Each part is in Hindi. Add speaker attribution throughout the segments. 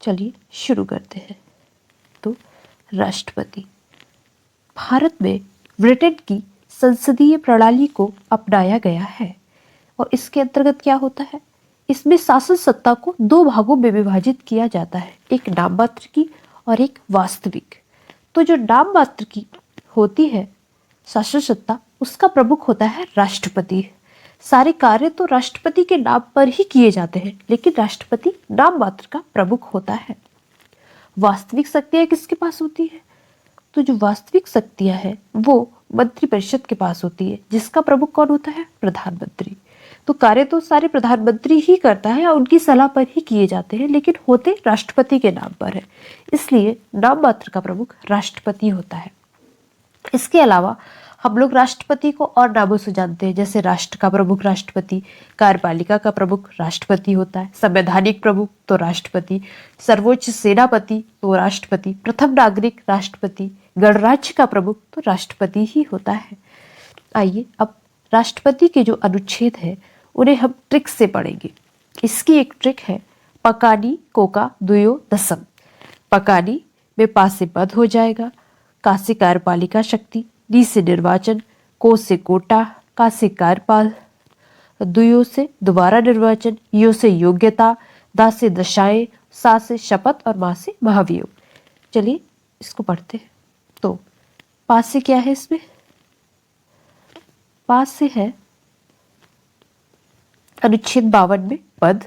Speaker 1: चलिए शुरू करते हैं। तो राष्ट्रपति भारत में ब्रिटेन की संसदीय प्रणाली को अपनाया गया है और इसके अंतर्गत क्या होता है, इसमें शासन सत्ता को दो भागों में विभाजित किया जाता है, एक नाम मात्र की और एक वास्तविक। तो जो नाम मात्र की होती है शासन सत्ता, उसका प्रमुख होता है राष्ट्रपति। सारे कार्य तो राष्ट्रपति के नाम पर ही किए जाते हैं, लेकिन राष्ट्रपति नाम मात्र का प्रमुख होता है। वास्तविक शक्तियां किसके पास होती है, तो जो वास्तविक शक्तियां हैं वो मंत्रिपरिषद के पास होती है, जिसका प्रमुख कौन होता है, प्रधानमंत्री। तो कार्य तो सारे प्रधानमंत्री ही करता है और उनकी सलाह पर ही किए जाते हैं, लेकिन होते राष्ट्रपति के नाम पर है, इसलिए नाम मात्र का प्रमुख राष्ट्रपति होता है। इसके अलावा हम लोग राष्ट्रपति को और नामों से जानते हैं, जैसे राष्ट्र का प्रमुख राष्ट्रपति, कार्यपालिका का प्रमुख राष्ट्रपति होता है, संवैधानिक प्रमुख तो राष्ट्रपति, सर्वोच्च सेनापति तो राष्ट्रपति, प्रथम नागरिक राष्ट्रपति, गणराज्य का प्रमुख तो राष्ट्रपति ही होता है। आइए अब राष्ट्रपति के जो अनुच्छेद है उन्हें हम ट्रिक से पढ़ेंगे। इसकी एक ट्रिक है पकानी कोका दुयो दसम। पकानी में पा से पद हो जाएगा, का से कार्यपालिका शक्ति, डी से निर्वाचन, को से कोटा, का से कार्यपाल, दुयो से दोबारा निर्वाचन, यो से योग्यता, दा से दशाएं, सा से शपथ और मा से महाभियोग। चलिए इसको पढ़ते हैं। तो पा से क्या है, इसमें पा से है अनुच्छेद 52 में पद,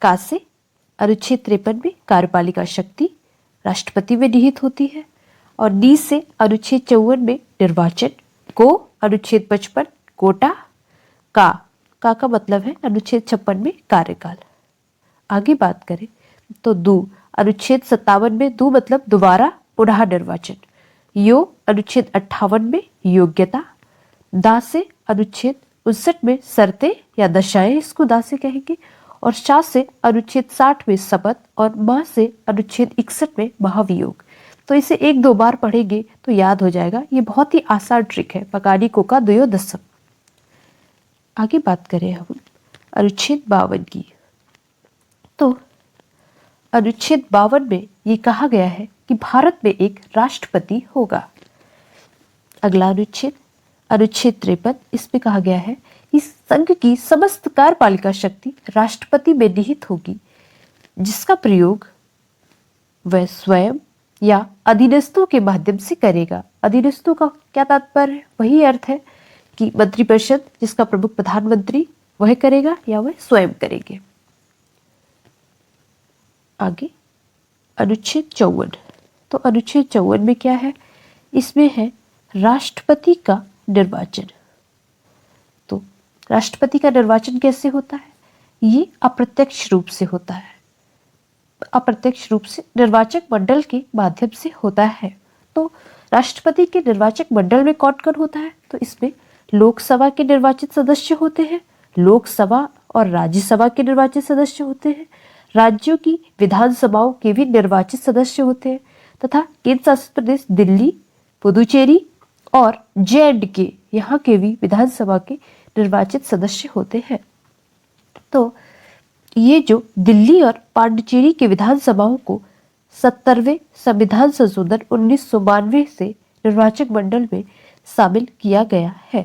Speaker 1: का से अनुच्छेद 53 में कार्यपालिका शक्ति राष्ट्रपति में निहित होती है, और डी से अनुच्छेद 54 में निर्वाचन, को अनुच्छेद 55 कोटा, का मतलब है अनुच्छेद 56 में कार्यकाल। आगे बात करें तो दू अनुच्छेद 57 में दू मतलब दोबारा पुनः निर्वाचन, यो अनुच्छेद 58 में योग्यता, दा से अनुच्छेद 59 में शर्तें या दशाएं, इसको दा से कहेंगे, और शा से अनुच्छेद 60 में शपथ, और मा से अनुच्छेद 61 में महाभियोग। तो इसे एक दो बार पढ़ेंगे तो याद हो जाएगा। ये बहुत ही आसान ट्रिक है, पकानी कोका दुयो दसम। आगे बात करें हम अनुच्छेद 52 की। तो अनुच्छेद 52 में ये कहा गया है कि भारत में एक राष्ट्रपति होगा। अगला अनुच्छेद अनुच्छेद 53, इसमें कहा गया है कि संघ की समस्त कार्यपालिका शक्ति राष्ट्रपति में निहित होगी, जिसका प्रयोग वह स्वयं या अधीनस्थों के माध्यम से करेगा। अधीनस्थों का क्या तात्पर्य है, वही अर्थ है कि मंत्रिपरिषद जिसका प्रमुख प्रधानमंत्री वह करेगा या वह स्वयं करेंगे। आगे अनुच्छेद 54। तो अनुच्छेद 54 में क्या है, इसमें है राष्ट्रपति का निर्वाचन। तो राष्ट्रपति का निर्वाचन कैसे होता है, ये अप्रत्यक्ष रूप से होता है। अप्रत्यक्ष रूप से निर्वाचक मंडल के माध्यम से होता है। तो राष्ट्रपति के निर्वाचक मंडल में कौन कौन होता है, तो इसमें लोकसभा के निर्वाचित सदस्य होते हैं, लोकसभा और राज्यसभा के निर्वाचित सदस्य होते हैं, राज्यों की विधानसभाओं के भी निर्वाचित सदस्य होते हैं, तथा केंद्र शासित प्रदेश दिल्ली, पुदुचेरी और जे.एंड.के यहाँ के भी विधानसभा के निर्वाचित सदस्य होते हैं। तो ये जो दिल्ली और पांडिचेरी के विधानसभाओं को 70वें संविधान संशोधन 1992 से निर्वाचक मंडल में शामिल किया गया है।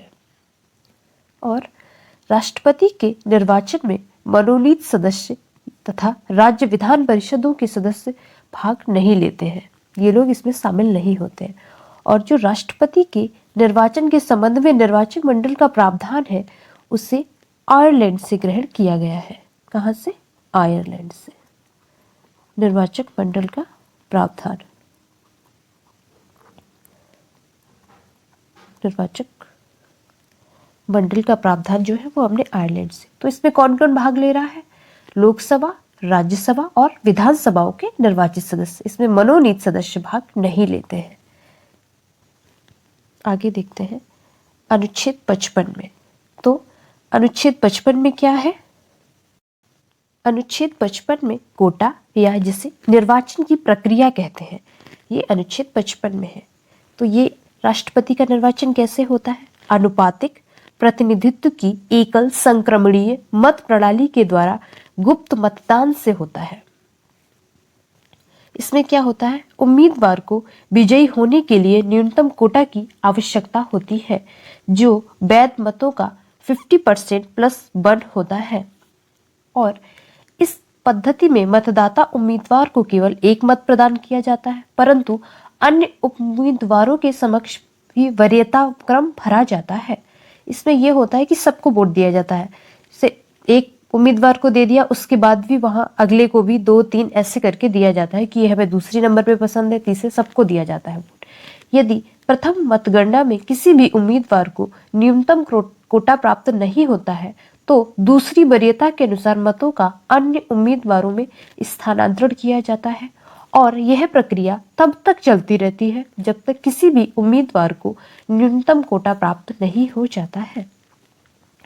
Speaker 1: और राष्ट्रपति के निर्वाचन में मनोनीत सदस्य तथा राज्य विधान परिषदों के सदस्य भाग नहीं लेते हैं, ये लोग इसमें शामिल नहीं होते हैं। और जो राष्ट्रपति के निर्वाचन के संबंध में निर्वाचक मंडल का प्रावधान है, उसे आयरलैंड से ग्रहण किया गया है। कहाँ से, आयरलैंड से। निर्वाचक मंडल का प्रावधान, निर्वाचक मंडल का प्रावधान जो है वो हमने आयरलैंड से। तो इसमें कौन कौन भाग ले रहा है, लोकसभा, राज्यसभा और विधानसभाओं के निर्वाचित सदस्य। इसमें मनोनीत सदस्य भाग नहीं लेते हैं। आगे देखते हैं अनुच्छेद 55 में। तो अनुच्छेद 55 में क्या है, अनुच्छेद 55 में कोटा या जिसे निर्वाचन की प्रक्रिया कहते हैं, ये अनुच्छेद 55 में है। तो ये राष्ट्रपति का निर्वाचन कैसे होता है, अनुपातिक प्रतिनिधित्व की एकल संक्रमणीय मत प्रणाली के द्वारा गुप्त मतदान से होता है। इसमें क्या होता है, उम्मीदवार को विजयी होने के लिए न्यूनतम कोटा की आवश्यकता होती है, जो वैध मतों का 50% +1 होता है। और इस पद्धति में मतदाता उम्मीदवार को केवल एक मत प्रदान किया जाता है, परंतु अन्य उम्मीदवारों के समक्ष भी वरीयता क्रम भरा जाता है। इसमें यह होता है कि सबको वोट दिया जाता है, से एक उम्मीदवार को दे दिया, उसके बाद भी वहां अगले को भी 2-3 ऐसे करके दिया जाता है कि ये हमें दूसरी नंबर पे पसंद है, तीसरे, सबको दिया जाता है वोट। यदि प्रथम मतगणना में किसी भी उम्मीदवार को न्यूनतम कोटा प्राप्त नहीं होता है तो दूसरी वरीयता के अनुसार मतों का अन्य उम्मीदवारों में स्थानांतरण किया जाता है, और यह प्रक्रिया तब तक चलती रहती है जब तक किसी भी उम्मीदवार को न्यूनतम कोटा प्राप्त नहीं हो जाता है।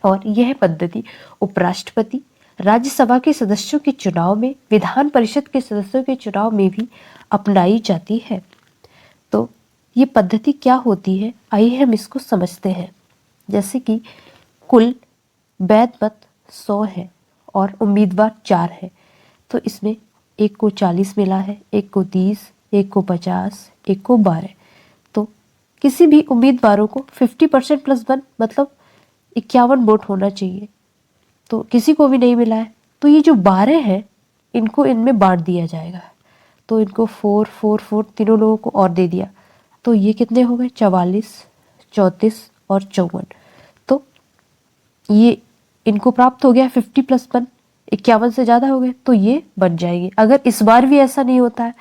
Speaker 1: और यह पद्धति उपराष्ट्रपति, राज्यसभा के सदस्यों के चुनाव में, विधान परिषद के सदस्यों के चुनाव में भी अपनाई जाती है। तो ये पद्धति क्या होती है, आइए हम इसको समझते हैं। जैसे कि कुल वैध मत 100 है और उम्मीदवार 4 है, तो इसमें एक को 40 मिला है, एक को 30, एक को 50, एक को 12। तो किसी भी उम्मीदवारों को 50% +1 मतलब 51 वोट होना चाहिए, तो किसी को भी नहीं मिला है, तो ये जो 12 है इनको इनमें बांट दिया जाएगा। तो इनको 4, 4, 4 तीनों लोगों को और दे दिया, तो ये कितने हो गए, 44, 34 और 54। तो ये इनको प्राप्त हो गया 50 + 1, 51 से ज़्यादा हो गए, तो ये बन जाएगी। अगर इस बार भी ऐसा नहीं होता है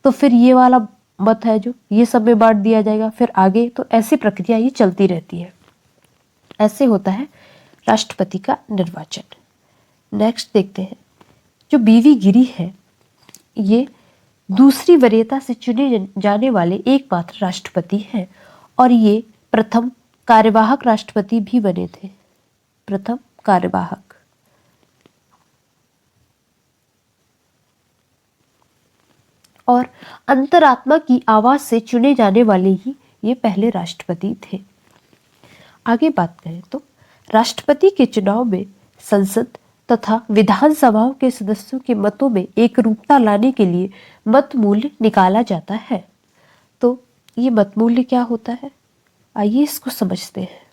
Speaker 1: तो फिर ये वाला मत है जो ये सब में बांट दिया जाएगा, फिर आगे, तो ऐसी प्रक्रिया ये चलती रहती है। ऐसे होता है राष्ट्रपति का निर्वाचन। नेक्स्ट देखते हैं, जो बीवी गिरी है, ये दूसरी वरीयता से चुने जाने वाले एकमात्र राष्ट्रपति हैं, और ये प्रथम कार्यवाहक राष्ट्रपति भी बने थे, प्रथम कार्यवाहक। और अंतरात्मा की आवाज से चुने जाने वाले ही ये पहले राष्ट्रपति थे। आगे बात करें तो राष्ट्रपति के चुनाव में संसद तथा विधानसभाओं के सदस्यों के मतों में एक रूपता लाने के लिए मत मूल्य निकाला जाता है। तो ये मत मूल्य क्या होता है, आइए इसको समझते हैं।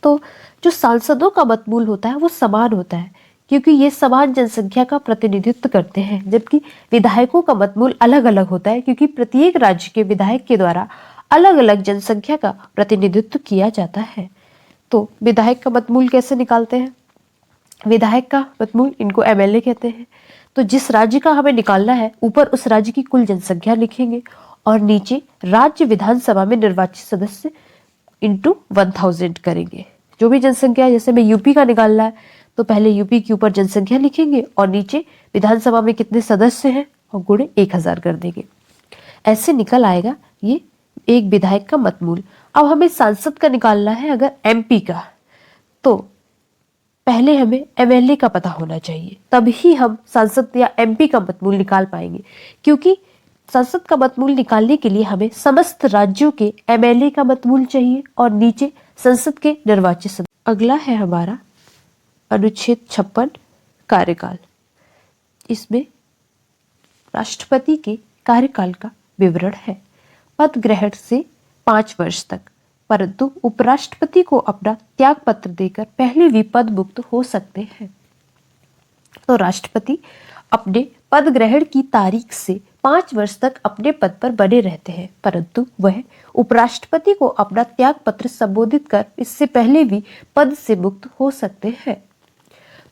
Speaker 1: तो जो सांसदों का मत मूल्य होता है वो समान होता है, क्योंकि ये समान जनसंख्या का प्रतिनिधित्व करते हैं, जबकि विधायकों का मत मूल्य अलग अलग होता है, क्योंकि प्रत्येक राज्य के विधायक के द्वारा अलग अलग जनसंख्या का प्रतिनिधित्व किया जाता है। तो विधायक का मत मूल्य कैसे निकालते हैं, विधायक का मत मूल्य, इनको MLA कहते हैं। तो जिस राज्य का हमें निकालना है, ऊपर उस राज्य की कुल जनसंख्या लिखेंगे और नीचे राज्य विधानसभा में निर्वाचित सदस्य इंटू 1000 करेंगे। जो भी जनसंख्या, जैसे मैं यूपी का निकालना है तो पहले यूपी के ऊपर जनसंख्या लिखेंगे और नीचे विधानसभा में कितने सदस्य हैं और गुणे 1000 कर देंगे। ऐसे निकल आएगा ये एक विधायक का मत मूल्य। अब हमें सांसद का निकालना है अगर MP का, तो पहले हमें MLA का पता होना चाहिए, तभी हम सांसद या MP का मत मूल्य निकाल पाएंगे, क्योंकि संसद का मत मूल्य निकालने के लिए हमें समस्त राज्यों के MLA का मत मूल्य चाहिए और नीचे संसद के निर्वाचित सदस्य। अगला है हमारा अनुच्छेद 56 कार्यकाल। इसमें राष्ट्रपति के कार्यकाल का विवरण है। पद ग्रहण से 5 वर्ष तक, परंतु उपराष्ट्रपति को अपना त्याग पत्र देकर पहले भी पद मुक्त हो सकते हैं। तो राष्ट्रपति अपने पद ग्रहण की तारीख से 5 वर्ष तक अपने पद पर बने रहते हैं, परंतु वह उपराष्ट्रपति को अपना त्याग पत्र संबोधित कर इससे पहले भी पद से मुक्त हो सकते हैं।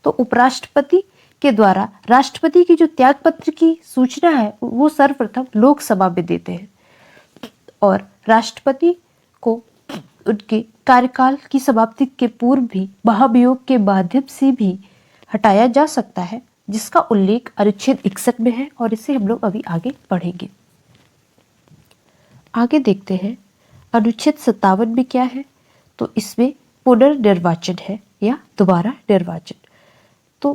Speaker 1: तो उपराष्ट्रपति के द्वारा राष्ट्रपति की जो त्याग पत्र की सूचना है वो सर्वप्रथम लोकसभा में देते हैं, और राष्ट्रपति को उनके कार्यकाल की समाप्ति के पूर्व भी महाभियोग के माध्यम से भी हटाया जा सकता है, जिसका उल्लेख अनुच्छेद 61 में है, और इसे हम लोग अभी आगे पढ़ेंगे। आगे देखते हैं अनुच्छेद 57 में क्या है। तो इसमें पुनर्निर्वाचन है या दोबारा निर्वाचन। तो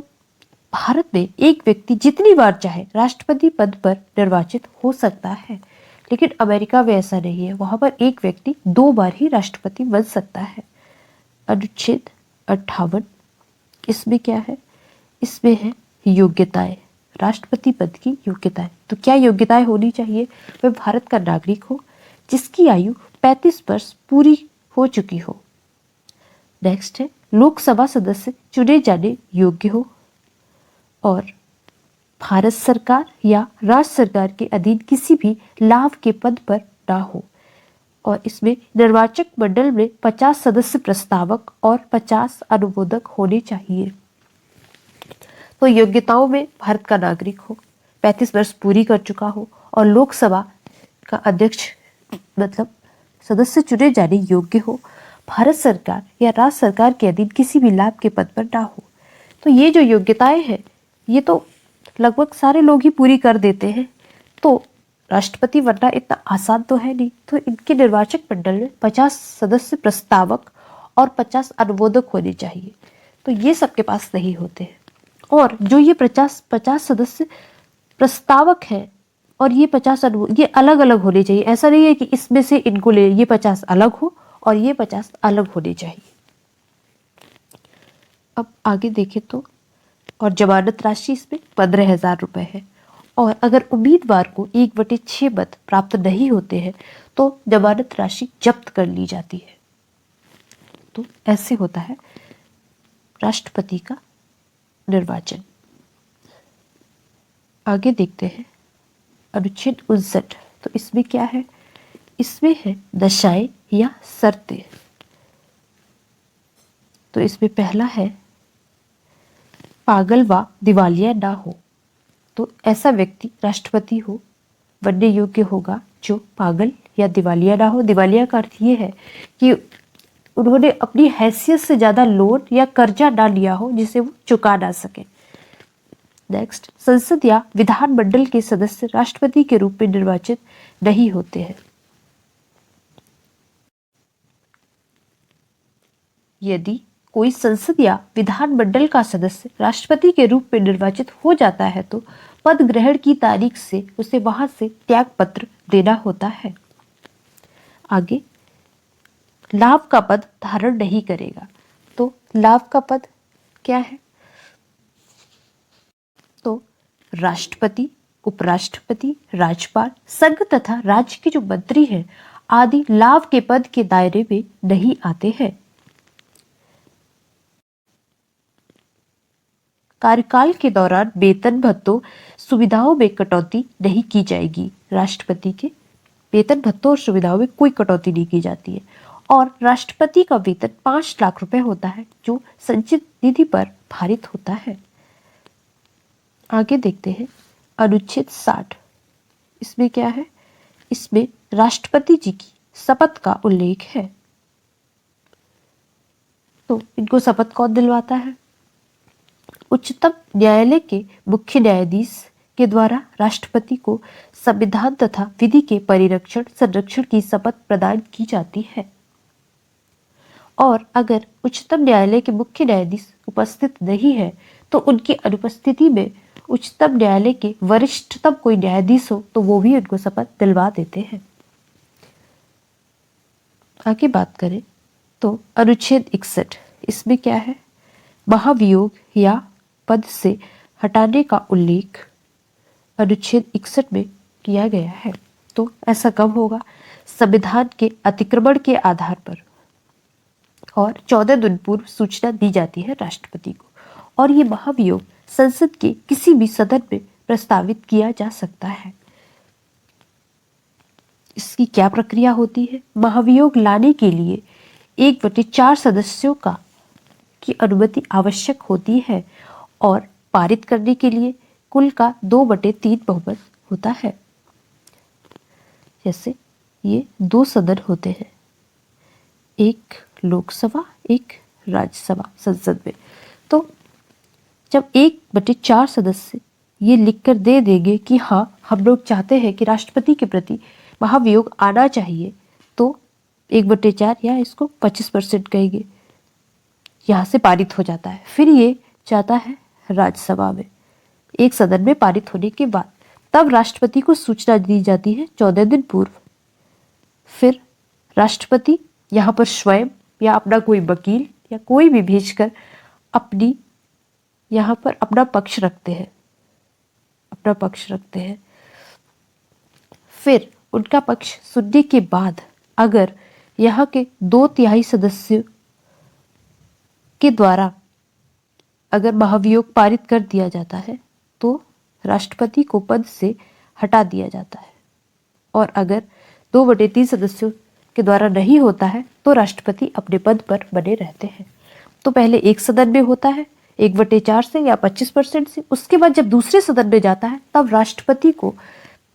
Speaker 1: भारत में एक व्यक्ति जितनी बार चाहे राष्ट्रपति पद पर निर्वाचित हो सकता है, लेकिन अमेरिका में ऐसा नहीं है, वहां पर एक व्यक्ति 2 बार ही राष्ट्रपति बन सकता है। अनुच्छेद 58, इसमें क्या है, इसमें है योग्यताएं। राष्ट्रपति पद की योग्यताएं। तो क्या योग्यताएं होनी चाहिए? वह भारत का नागरिक हो, जिसकी आयु 35 वर्ष पूरी हो चुकी हो। नेक्स्ट है लोकसभा सदस्य चुने जाने योग्य हो और भारत सरकार या राज्य सरकार के अधीन किसी भी लाभ के पद पर ना हो और इसमें निर्वाचक मंडल में 50 सदस्य प्रस्तावक और 50 अनुमोदक होने चाहिए। तो योग्यताओं में भारत का नागरिक हो, 35 वर्ष पूरी कर चुका हो और लोकसभा का अध्यक्ष मतलब सदस्य चुने जाने योग्य हो, भारत सरकार या राज्य सरकार के अधीन किसी भी लाभ के पद पर ना हो। तो ये जो योग्यताएं हैं ये तो लगभग सारे लोग ही पूरी कर देते हैं, तो राष्ट्रपति बनना इतना आसान तो है नहीं। तो इनके निर्वाचक मंडल में 50 सदस्य प्रस्तावक और 50 अनुमोदक होने चाहिए, तो ये सबके पास नहीं होते हैं। और जो ये 50 सदस्य प्रस्तावक है और ये 50 ये अलग अलग होने चाहिए। ऐसा नहीं है कि इसमें से इनको ले, ये 50 अलग हो और ये 50 अलग होने चाहिए। अब आगे देखें तो और जमानत राशि इसमें 15,000 रुपये है और अगर उम्मीदवार को 1/6 मत प्राप्त नहीं होते हैं तो जमानत राशि जब्त कर ली जाती है। तो ऐसे होता है राष्ट्रपति का निर्वाचन। आगे देखते हैं अनुच्छेद 59। तो इसमें क्या है? इसमें है दशाएं या शर्तें। तो इसमें पहला है पागल व दिवालिया ना हो। तो ऐसा व्यक्ति राष्ट्रपति हो बनने योग्य होगा जो पागल या दिवालिया ना हो। दिवालिया का अर्थ ये है कि उन्होंने अपनी हैसियत से ज्यादा लोन या कर्जा ना लिया हो जिसे वो चुका ना सके। नेक्स्ट, संसद या विधान मंडल के सदस्य राष्ट्रपति के रूप में निर्वाचित नहीं होते हैं। यदि कोई संसद या विधान मंडल का सदस्य राष्ट्रपति के रूप में निर्वाचित हो जाता है तो पद ग्रहण की तारीख से उसे वहां से त्याग पत्र देना होता है। आगे, लाभ का पद धारण नहीं करेगा। तो लाभ का पद क्या है? तो राष्ट्रपति, उपराष्ट्रपति, राज्यपाल, संघ तथा राज्य के जो मंत्री हैं आदि लाभ के पद के दायरे में नहीं आते हैं। कार्यकाल के दौरान वेतन भत्तों सुविधाओं में कटौती नहीं की जाएगी। राष्ट्रपति के वेतन भत्तों और सुविधाओं में कोई कटौती नहीं की जाती है और राष्ट्रपति का वेतन 5 लाख रुपए होता है जो संचित निधि पर भारित होता है। आगे देखते हैं अनुच्छेद 60। इसमें क्या है? इसमें राष्ट्रपति जी की शपथ का उल्लेख है। तो इनको शपथ कौन दिलवाता है? उच्चतम न्यायालय के मुख्य न्यायाधीश के द्वारा राष्ट्रपति को संविधान तथा विधि के परिरक्षण संरक्षण की शपथ प्रदान की जाती है। और अगर उच्चतम न्यायालय के मुख्य न्यायाधीश उपस्थित नहीं है तो उनकी अनुपस्थिति में उच्चतम न्यायालय के वरिष्ठतम कोई न्यायाधीश हो तो वो भी उनको शपथ दिलवा देते हैं। आगे बात करें तो अनुच्छेद 61। इसमें क्या है? महाभियोग या पद से हटाने का उल्लेख अनुच्छेद 61 में किया गया है। तो ऐसा कब होगा? संविधान के अतिक्रमण के आधार पर और 14 दिन पूर्व सूचना दी जाती है राष्ट्रपति को और ये महाभियोग संसद के किसी भी सदन में प्रस्तावित किया जा सकता है। इसकी क्या प्रक्रिया होती है? महाभियोग लाने के लिए 1/4 सदस्यों की अनुमति आवश्यक होती है और पारित करने के लिए कुल का 2/3 बहुमत होता है। जैसे ये 2 सदन होते हैं, एक लोकसभा एक राज्यसभा संसद में। तो जब 1/4 सदस्य ये लिखकर दे देंगे कि हाँ हम लोग चाहते हैं कि राष्ट्रपति के प्रति महाभियोग आना चाहिए, तो 1/4 या इसको 25% कहेंगे, यहाँ से पारित हो जाता है। फिर ये जाता है राज्यसभा में, एक सदन में पारित होने के बाद तब राष्ट्रपति को सूचना दी जाती है 14 दिन पूर्व। फिर राष्ट्रपति यहाँ पर स्वयं या अपना कोई वकील या कोई भी भेजकर यहाँ पर अपना पक्ष रखते हैं। अपना पक्ष रखते हैं। फिर उनका पक्ष सुनने के बाद अगर यहाँ के 2/3 सदस्यों के द्वारा अगर महाभियोग पारित कर दिया जाता है तो राष्ट्रपति को पद से हटा दिया जाता है, और अगर 2/3 सदस्यों के द्वारा नहीं होता है तो राष्ट्रपति अपने पद पर बने रहते हैं। तो पहले एक सदन में होता है 1/4 से या 25% से, उसके बाद जब दूसरे सदन में जाता है तब राष्ट्रपति को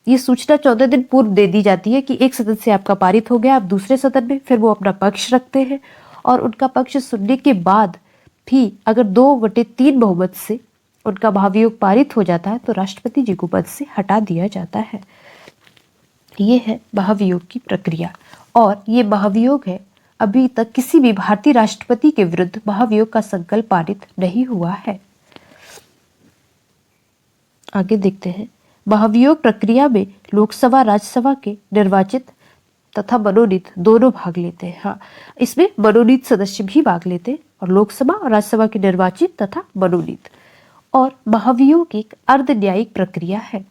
Speaker 1: ये सूचना 14 दिन पूर्व दे दी जाती है कि एक सदन से आपका पारित हो गया, आप दूसरे सदन में। फिर वो अपना पक्ष रखते हैं और उनका पक्ष सुनने के बाद भी अगर 2/3 बहुमत से उनका महाभियोग पारित हो जाता है तो राष्ट्रपति जी को पद से हटा दिया जाता है। ये है महाभियोग की प्रक्रिया, और ये महाभियोग है, अभी तक किसी भी भारतीय राष्ट्रपति के विरुद्ध महाभियोग का संकल्प पारित नहीं हुआ है। आगे देखते हैं। महाभियोग प्रक्रिया में लोकसभा राज्यसभा के निर्वाचित तथा मनोनीत दोनों भाग लेते हैं। हाँ, इसमें मनोनीत सदस्य भी भाग लेते हैं, और लोकसभा और राज्यसभा के निर्वाचित तथा मनोनीत। और महाभियोग एक अर्ध न्यायिक प्रक्रिया है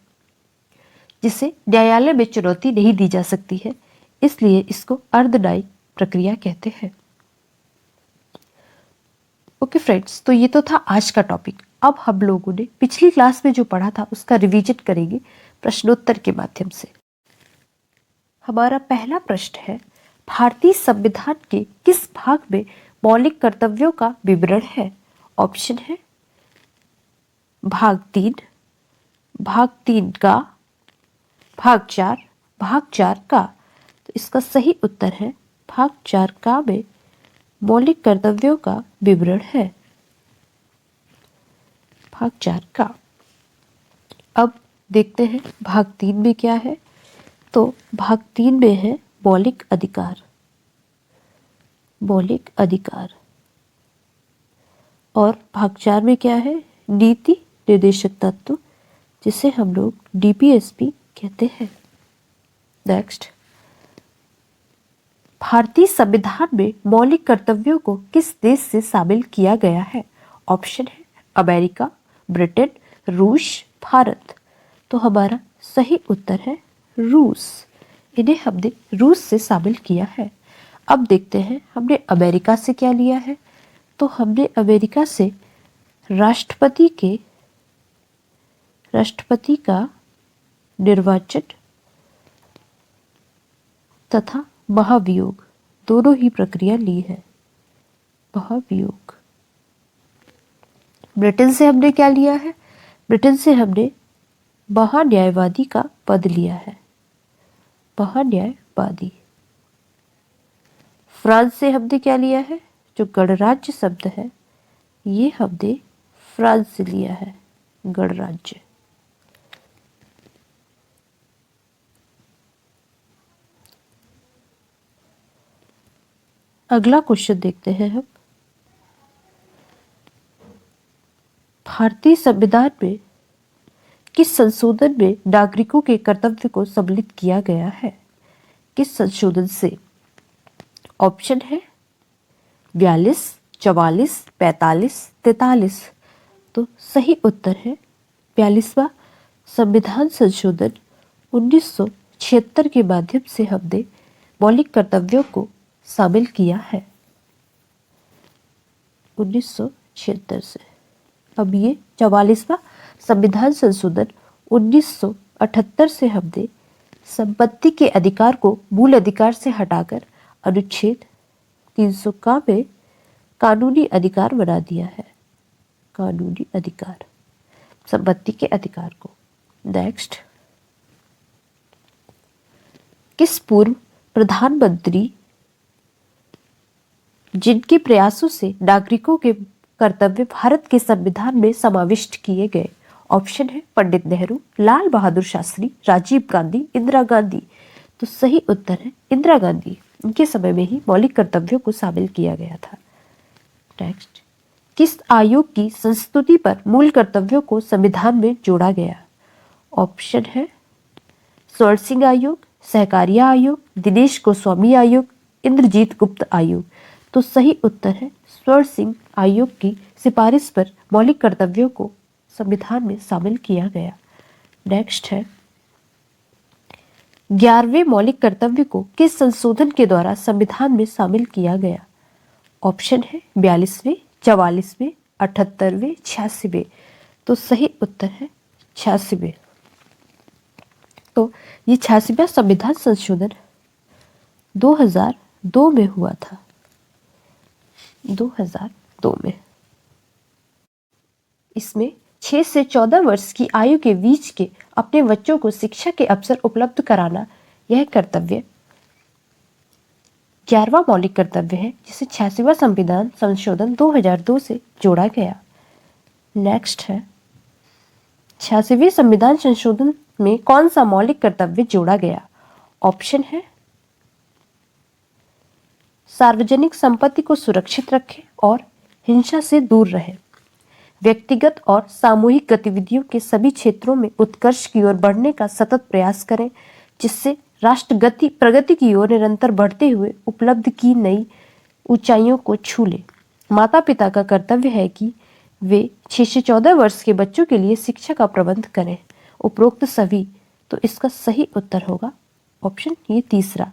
Speaker 1: जिसे न्यायालय में चुनौती नहीं दी जा सकती है, इसलिए इसको अर्ध न्यायिक प्रक्रिया कहते हैं। ओके फ्रेंड्स, तो ये तो था आज का टॉपिक। अब हम लोगों ने पिछली क्लास में जो पढ़ा था उसका रिवीजन करेंगे प्रश्नोत्तर के माध्यम से। हमारा पहला प्रश्न है, भारतीय संविधान के किस भाग में मौलिक कर्तव्यों का विवरण है? ऑप्शन है भाग 3, भाग 3 का, भाग 4, भाग 4 का। तो इसका सही उत्तर है भाग 4 का में मौलिक कर्तव्यों का विवरण है। भाग 4 का। अब देखते हैं भाग 3 में क्या है। तो भाग 3 में है मौलिक अधिकार। मौलिक अधिकार। और भाग 4 में क्या है? नीति निर्देशक तत्व, जिसे हम लोग डीपीएसपी कहते हैं। नेक्स्ट, भारतीय संविधान में मौलिक कर्तव्यों को किस देश से शामिल किया गया है? ऑप्शन है अमेरिका, ब्रिटेन, रूस, भारत। तो हमारा सही उत्तर है रूस। इन्हें हमने रूस से शामिल किया है। अब देखते हैं हमने अमेरिका से क्या लिया है। तो हमने अमेरिका से राष्ट्रपति का निर्वाचन तथा महाभियोग दोनों ही प्रक्रिया ली है। महाभियोग। ब्रिटेन से हमने क्या लिया है? ब्रिटेन से हमने महान्यायवादी का पद लिया है। महान्यायवादी। फ्रांस से हमने क्या लिया है? जो गणराज्य शब्द है ये हमने फ्रांस से लिया है, गणराज्य। अगला क्वेश्चन देखते हैं हम। भारतीय संविधान में किस संशोधन में नागरिकों के कर्तव्य को सम्मिलित किया गया है? किस संशोधन से? ऑप्शन है 42, 44, 45, 43। तो सही उत्तर है 42वां संविधान संशोधन 1976 के माध्यम से हमने मौलिक कर्तव्यों को शामिल किया है। 1976 से। अब ये 44वां संविधान संशोधन 1978 से हमने संपत्ति के अधिकार को मूल अधिकार से हटाकर अनुच्छेद 300 का में कानूनी अधिकार बना दिया है। कानूनी अधिकार, संपत्ति के अधिकार को। नेक्स्ट, किस पूर्व प्रधानमंत्री जिनके प्रयासों से नागरिकों के कर्तव्य भारत के संविधान में समाविष्ट किए गए? ऑप्शन है पंडित नेहरू, लाल बहादुर शास्त्री, राजीव गांधी, इंदिरा गांधी। तो सही उत्तर है इंदिरा गांधी। उनके समय में ही मौलिक कर्तव्यों को शामिल किया गया था। नेक्स्ट, किस आयोग की संस्तुति पर मूल कर्तव्यों को संविधान में जोड़ा गया? ऑप्शन है स्वर्ण सिंह आयोग, सहकारिता आयोग, दिनेश गोस्वामी आयोग, इंद्रजीत गुप्त आयोग। तो सही उत्तर है स्वर्ण सिंह आयोग की सिफारिश पर मौलिक कर्तव्यों को संविधान में शामिल किया गया। नेक्स्ट है 11वें मौलिक कर्तव्य को किस संशोधन के द्वारा संविधान में शामिल किया गया? ऑप्शन है 42वें, 44वें, 78वें, 86वें। तो सही उत्तर है 86वें। तो ये 86वां संविधान संशोधन 2002 में हुआ था, 2002 में। इसमें 6 से 14 वर्ष की आयु के बीच के अपने बच्चों को शिक्षा के अवसर उपलब्ध कराना, यह कर्तव्य 11वां मौलिक कर्तव्य है, जिसे 86वां संविधान संशोधन 2002 से जोड़ा गया। नेक्स्ट है 86वें संविधान संशोधन में कौन सा मौलिक कर्तव्य जोड़ा गया? ऑप्शन है सार्वजनिक संपत्ति को सुरक्षित रखें और हिंसा से दूर रहें, व्यक्तिगत और सामूहिक गतिविधियों के सभी क्षेत्रों में उत्कर्ष की ओर बढ़ने का सतत प्रयास करें, जिससे राष्ट्र प्रगति की ओर निरंतर बढ़ते हुए उपलब्ध की नई ऊंचाइयों को छू ले। माता पिता का कर्तव्य है कि वे 6 से 14 वर्ष के बच्चों के लिए शिक्षा का प्रबंध करें। उपरोक्त सभी, तो इसका सही उत्तर होगा ऑप्शन ये तीसरा।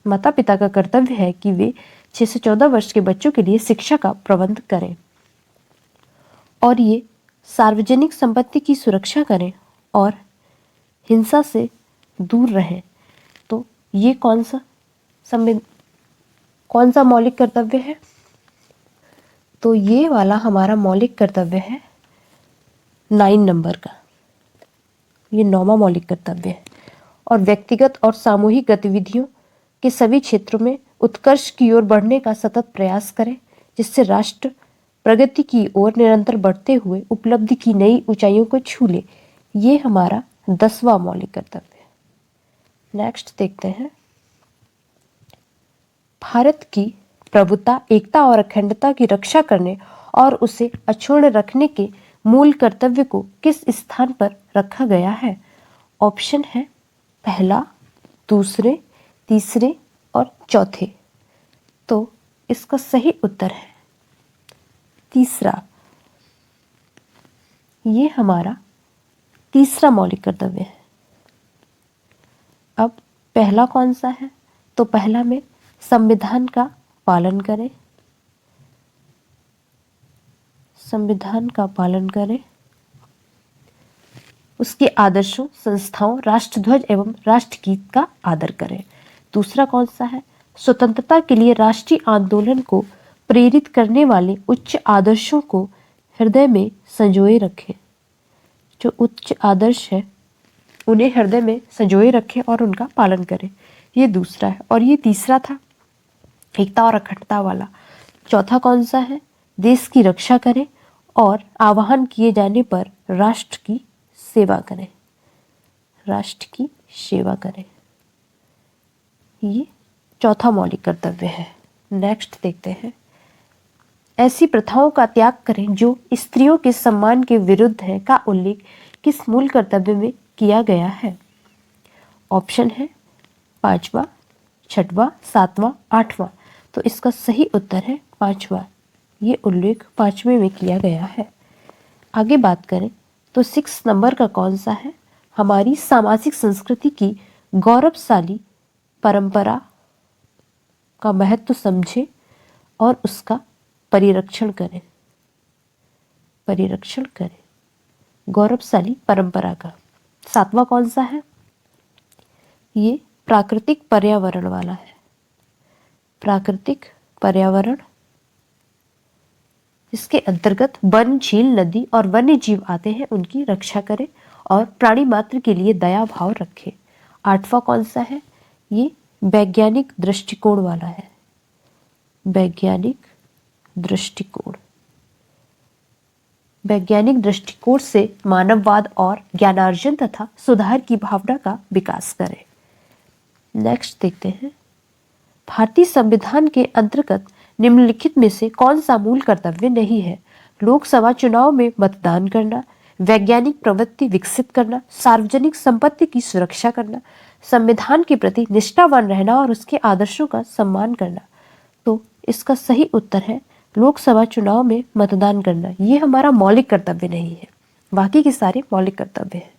Speaker 1: माता पिता का कर्तव्य है कि वे 6 से 14 वर्ष के बच्चों के लिए शिक्षा का प्रबंध करें और ये सार्वजनिक संपत्ति की सुरक्षा करें और हिंसा से दूर रहें। तो ये कौन सा मौलिक कर्तव्य है? तो ये वाला हमारा मौलिक कर्तव्य है 9 नंबर का, ये 9वां मौलिक कर्तव्य है। और व्यक्तिगत और सामूहिक गतिविधियों के सभी क्षेत्रों में उत्कर्ष की ओर बढ़ने का सतत प्रयास करें, जिससे राष्ट्र प्रगति की ओर निरंतर बढ़ते हुए उपलब्धि की नई ऊंचाइयों को छू ले। ये हमारा 10वां मौलिक कर्तव्य है। नेक्स्ट देखते हैं भारत की प्रभुता, एकता और अखंडता की रक्षा करने और उसे अक्षुण्ण रखने के मूल कर्तव्य को किस स्थान पर रखा गया है? ऑप्शन है पहला, दूसरे, तीसरे और चौथे। तो इसका सही उत्तर है तीसरा। ये हमारा तीसरा मौलिक कर्तव्य है। अब पहला कौन सा है? तो पहला में संविधान का पालन करें, संविधान का पालन करें, उसके आदर्शों, संस्थाओं, राष्ट्रध्वज एवं राष्ट्रगीत का आदर करें। दूसरा कौन सा है? स्वतंत्रता के लिए राष्ट्रीय आंदोलन को प्रेरित करने वाले उच्च आदर्शों को हृदय में संजोए रखें। जो उच्च आदर्श है उन्हें हृदय में संजोए रखें और उनका पालन करें। ये दूसरा है। और ये तीसरा था एकता और अखंडता वाला। चौथा कौन सा है? देश की रक्षा करें और आह्वान किए जाने पर राष्ट्र की सेवा करें, राष्ट्र की सेवा करें। ये चौथा मौलिक कर्तव्य है। नेक्स्ट देखते हैं ऐसी प्रथाओं का त्याग करें जो स्त्रियों के सम्मान के विरुद्ध है का उल्लेख किस मूल कर्तव्य में किया गया है? ऑप्शन है 5वां, 6वां, 7वां, 8वां। तो इसका सही उत्तर है 5वां। ये उल्लेख 5वें में किया गया है। आगे बात करें तो 6 नंबर का कौन सा है? हमारी सामाजिक संस्कृति की गौरवशाली परंपरा का महत्व समझें और उसका परिरक्षण करें, परिरक्षण करें गौरवशाली परंपरा का। 7वां कौन सा है? ये प्राकृतिक पर्यावरण वाला है, प्राकृतिक पर्यावरण। इसके अंतर्गत वन, झील, नदी और वन्य जीव आते हैं, उनकी रक्षा करें और प्राणी मात्र के लिए दया भाव रखें। 8वां कौन सा है? ये वैज्ञानिक दृष्टिकोण वाला है, वैज्ञानिक दृष्टिकोण। वैज्ञानिक दृष्टिकोण से मानववाद और ज्ञानार्जन तथा सुधार की भावना का विकास करें। नेक्स्ट देखते हैं भारतीय संविधान के अंतर्गत निम्नलिखित में से कौन सा मूल कर्तव्य नहीं है? लोकसभा चुनाव में मतदान करना, वैज्ञानिक प्रवृत्ति विकसित करना, सार्वजनिक संपत्ति की सुरक्षा करना, संविधान के प्रति निष्ठावान रहना और उसके आदर्शों का सम्मान करना। तो इसका सही उत्तर है लोकसभा चुनाव में मतदान करना। ये हमारा मौलिक कर्तव्य नहीं है, बाकी के सारे मौलिक कर्तव्य हैं।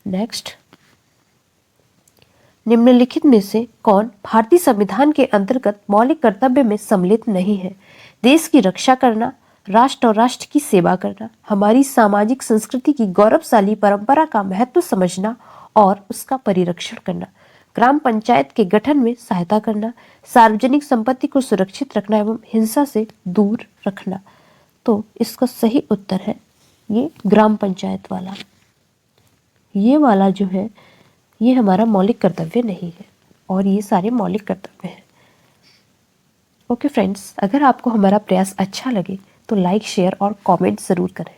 Speaker 1: नेक्स्ट, निम्नलिखित में से कौन भारतीय संविधान के अंतर्गत मौलिक कर्तव्य में सम्मिलित नहीं है? देश की रक्षा करना, राष्ट्र और राष्ट्र की सेवा करना, हमारी सामाजिक संस्कृति की गौरवशाली परंपरा का महत्व समझना और उसका परिरक्षण करना, ग्राम पंचायत के गठन में सहायता करना, सार्वजनिक संपत्ति को सुरक्षित रखना एवं हिंसा से दूर रखना। तो इसका सही उत्तर है ये ग्राम पंचायत वाला। ये वाला जो है ये हमारा मौलिक कर्तव्य नहीं है और ये सारे मौलिक कर्तव्य हैं। ओके फ्रेंड्स, अगर आपको हमारा प्रयास अच्छा लगे तो लाइक, शेयर और कमेंट ज़रूर करें।